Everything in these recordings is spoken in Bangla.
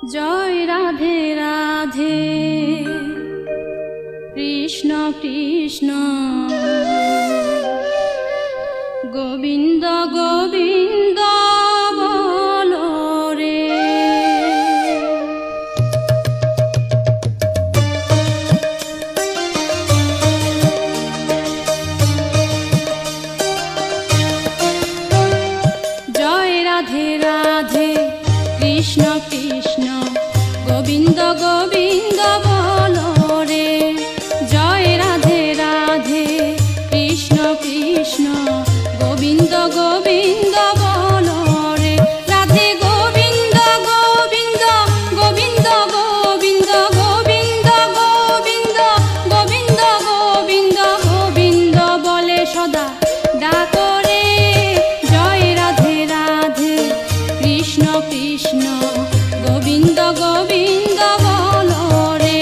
জয় রাধে রাধে কৃষ্ণ কৃষ্ণ গোবিন্দ গোবিন্দ বলো রে। জয় রাধে রাধে কৃষ্ণ কৃষ্ণ গোবিন্দ গোবিন্দ বলো রে। জয় রাধে রাধে কৃষ্ণ কৃষ্ণ গোবিন্দ গোবিন্দ বলো রে। রাধে গোবিন্দ গোবিন্দ গোবিন্দ গোবিন্দ গোবিন্দ গোবিন্দ গোবিন্দ গোবিন্দ গোবিন্দ বলে সদা ডাকো রে। জয় রাধে রাধে কৃষ্ণ কৃষ্ণ গোবিন্দ গোবিন্দ বলো রে।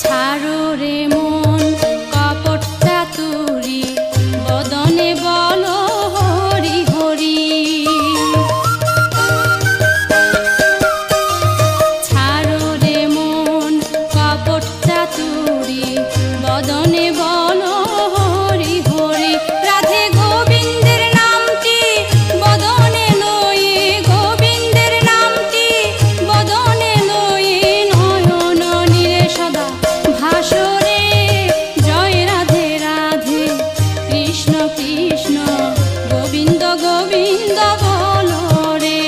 ছাড়ো রে মন কপট চাতুরি বদনে বলো হরি হরি। ছাড়ো রে মন কপট চাতুরি বদনে বলো হরি হরি। রাধে গোবিন্দের নামটি বদনে লয়ে গোবিন্দের নামটি বদনে লয়ে নয়ন নীরে সদা ভাসরে। জয় রাধে রাধে কৃষ্ণ কৃষ্ণ গোবিন্দ গোবিন্দ বলো রে।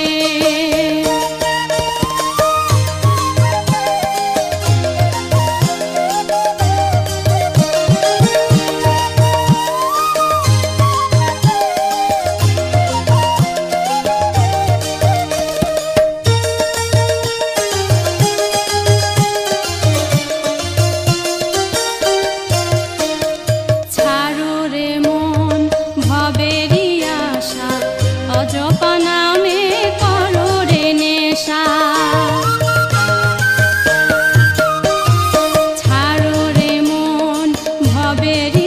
ছাড়ো রে মন ভবেরি আশা অজপা নামে করো রে নেশা। ছাড়ো রে মন ভবেরি